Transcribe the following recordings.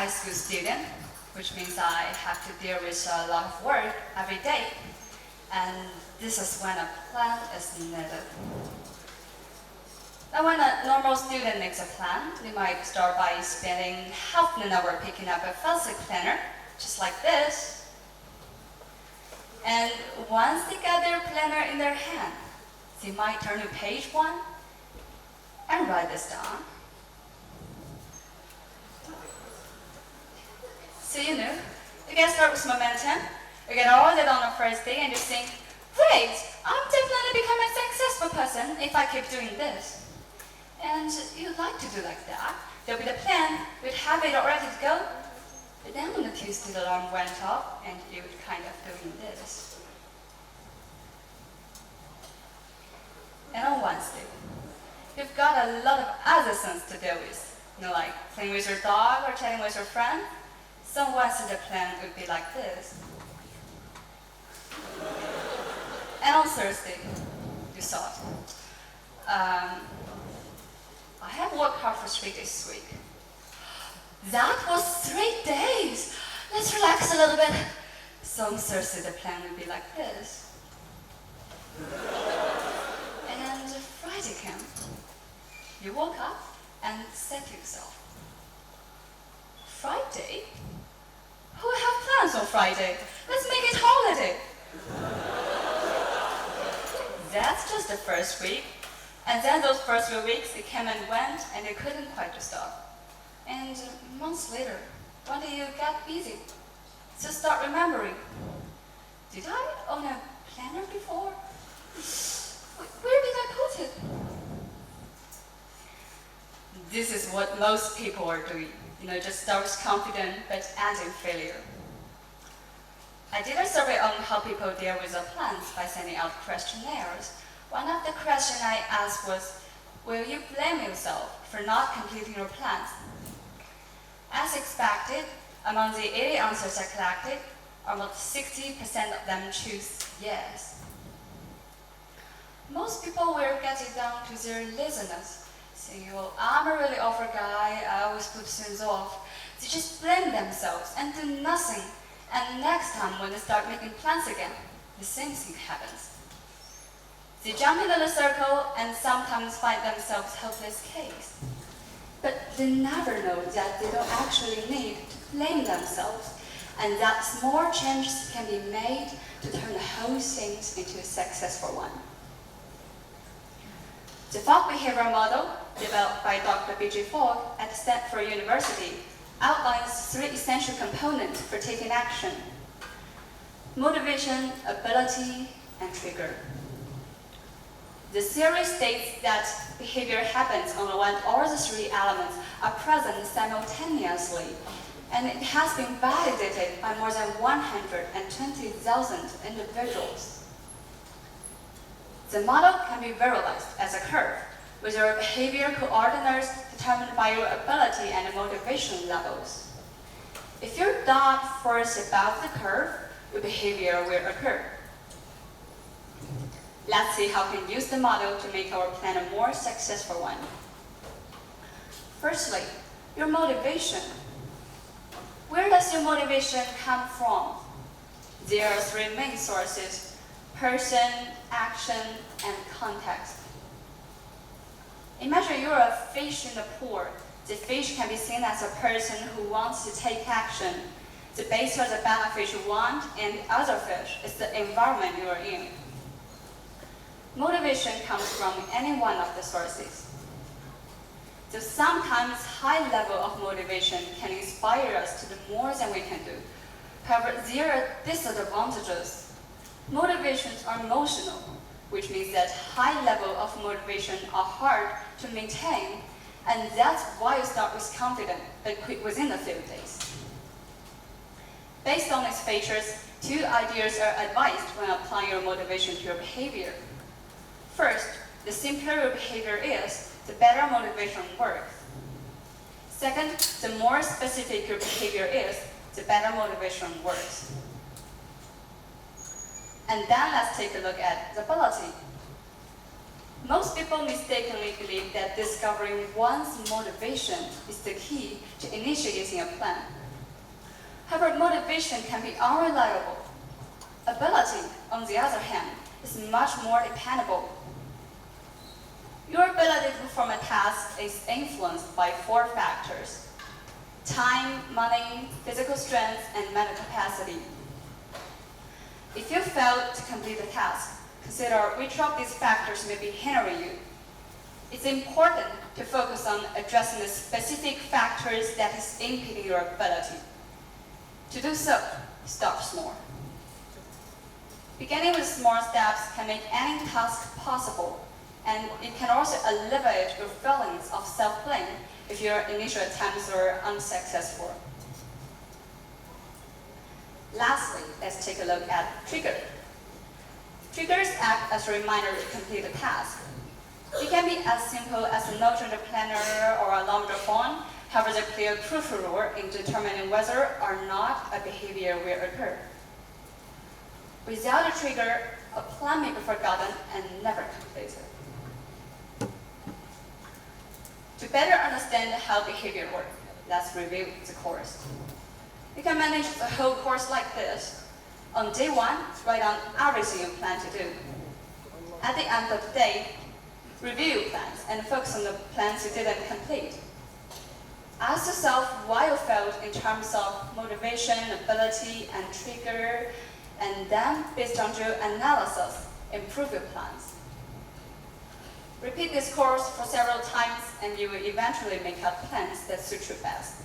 high school student, which means I have to deal with a lot of work every day. And this is when a plan is needed. Now, when a normal student makes a plan, they might start by spending half an hour picking up a fancy planner, just like this. And once they get their planner in their hand, they might turn to page 1 and write this down. So you can start with momentum. You get all that on the first day and you think, great, I'm definitely becoming a successful person if I keep doing this. And you'd like to do like that. There'll be the plan, you'd have it all ready to go. But then on the Tuesday the alarm went off and you would kind of doing this. And on Wednesday, you've got a lot of other things to deal with. Like playing with your dog or chatting with your friend. So Wednesday the plan would be like this. And on Thursday, you thought, I have worked hard for 3 days this week. That was 3 days. Let's relax a little bit. So on Thursday, the plan would be like this. And Friday came. You woke up and said to yourself, Friday? Who will have plans on Friday? Let's make it holiday. That's just the first week. And then those first few weeks, it came and went, and you couldn't quite stop. And months later, one day you got busy. So start remembering. Did I own a planner before? Where did I put it? This is what most people are doing. Just start confident, but end in failure. I did a survey on how people deal with their plans by sending out questionnaires. One of the questions I asked was, will you blame yourself for not completing your plans? As expected, among the 80 answers I collected, almost 60% of them choose yes. Most people will get it down to their laziness, saying, well, I'm a really awful guy, I always put things off. They just blame themselves and do nothing. And next time when they start making plans again, the same thing happens. They jump into the circle and sometimes find themselves hopeless case. But they never know that they don't actually need to blame themselves, and that small changes can be made to turn the whole thing into a successful one. The Fogg behavior model, developed by Dr. B.J. Fogg at Stanford University, outlines 3 essential components for taking action: motivation, ability, and trigger. The theory states that behavior happens only when all the 3 elements are present simultaneously, and it has been validated by more than 120,000 individuals. The model can be visualized as a curve, with your behavior coordinates determined by your ability and motivation levels. If your dot falls above the curve, your behavior will occur. Let's see how we can use the model to make our plan a more successful one. Firstly, your motivation. Where does your motivation come from? There are 3 main sources: person, action, and context. Imagine you're a fish in the pool. The fish can be seen as a person who wants to take action. The base or the benefit you want, and the other fish is the environment you are in. Motivation comes from any one of the sources. So sometimes high level of motivation can inspire us to do more than we can do. However, there are disadvantages. Motivations are emotional, which means that high level of motivation are hard to maintain, and that's why you start with confidence but quit within a few days. Based on these features, 2 ideas are advised when applying your motivation to your behavior. First, the simpler your behavior is, the better motivation works. Second, the more specific your behavior is, the better motivation works. And then let's take a look at the ability. Most people mistakenly believe that discovering one's motivation is the key to initiating a plan. However, motivation can be unreliable. Ability, on the other hand, is much more dependable. Your ability to perform a task is influenced by 4 factors: time, money, physical strength, and mental capacity. If you fail to complete the task, consider which of these factors may be hindering you. It's important to focus on addressing the specific factors that is impeding your ability. To do so, start small. Beginning with small steps can make any task possible, and it can also alleviate your feelings of self-blame if your initial attempts are unsuccessful. Lastly, let's take a look at triggers. Triggers act as a reminder to complete a task. It can be as simple as a note on the planner or alarm on the phone. However, they play a crucial role in determining whether or not a behavior will occur. Without a trigger, a plan may be forgotten and never completed. To better understand how behavior works, let's review the course. You can manage the whole course like this. On day 1, write down everything you plan to do. At the end of the day, review your plans and focus on the plans you didn't complete. Ask yourself why you failed in terms of motivation, ability, and trigger, and then, based on your analysis, improve your plans. Repeat this course for several times, and you will eventually make up plans that suit you best.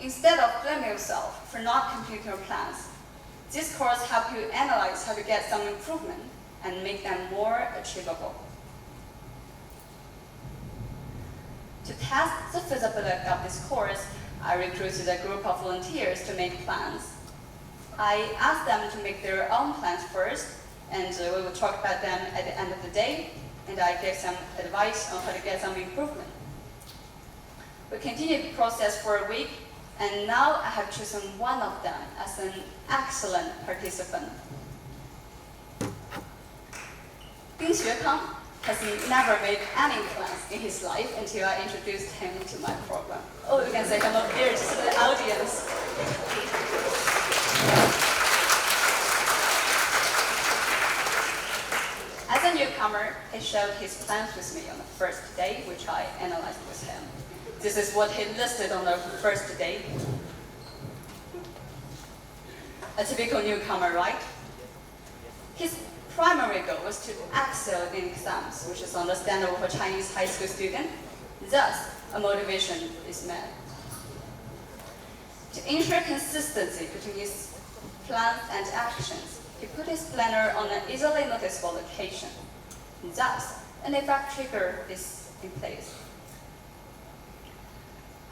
Instead of blaming yourself for not completing your plans, this course helps you analyze how to get some improvement and make them more achievable. To test the feasibility of this course, I recruited a group of volunteers to make plans. I asked them to make their own plans first, and we will talk about them at the end of the day, and I gave some advice on how to get some improvement. We continued the process for a week, and now I have chosen one of them as an excellent participant. Peng has never made any plans in his life until I introduced him to my program. Oh, you can say hello here to the audience. As a newcomer, he shared his plans with me on the first day, which I analyzed with him. This is what he listed on the first day. A typical newcomer, right? His primary goal was to excel in exams, which is understandable for a Chinese high school student. Thus, a motivation is met. To ensure consistency between his plans and actions, he put his planner on an easily noticeable location. Thus, an effect trigger is in place.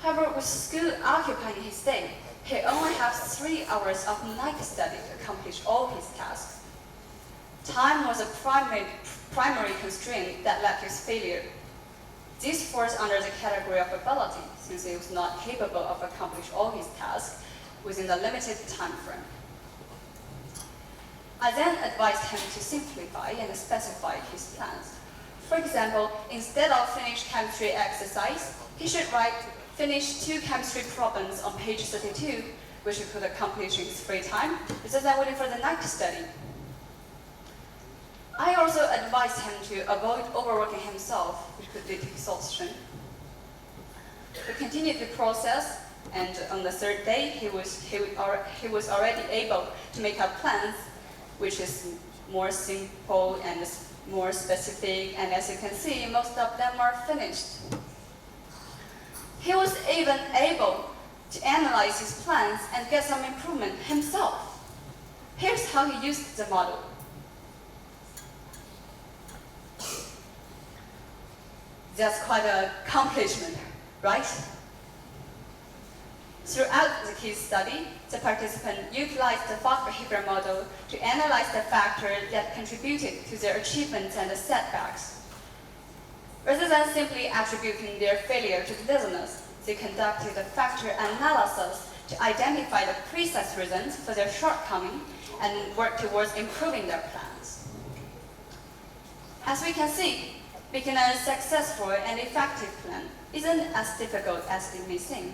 However, with school occupying his day, he only has 3 hours of night study to accomplish all his tasks. Time was a primary constraint that led to his failure. This falls under the category of ability, since he was not capable of accomplishing all his tasks within the limited time frame. I then advised him to simplify and specify his plans. For example, instead of finish chemistry exercise, he should write finish 2 chemistry problems on page 32, which he could accomplish in his free time, rather than waiting for the night study. I also advised him to avoid overworking himself, which could lead to exhaustion. We continued the process, and on the 3rd day, he was already able to make up plans, which is more simple and more specific, and as you can see, most of them are finished. He was even able to analyze his plans and get some improvement himself. Here's how he used the model. That's quite an accomplishment, right? Throughout the case study, the participant utilized the Fogg behavior model to analyze the factors that contributed to their achievements and the setbacks. Rather than simply attributing their failure to laziness, they conducted a factor analysis to identify the precise reasons for their shortcoming and work towards improving their plans. As we can see, making a successful and effective plan isn't as difficult as it may seem.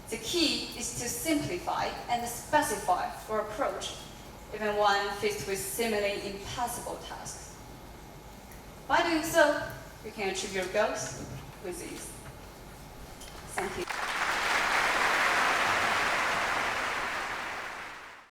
The key is to simplify and specify your approach, even when faced with seemingly impossible tasks. By doing so, you can achieve your goals with ease. Thank you.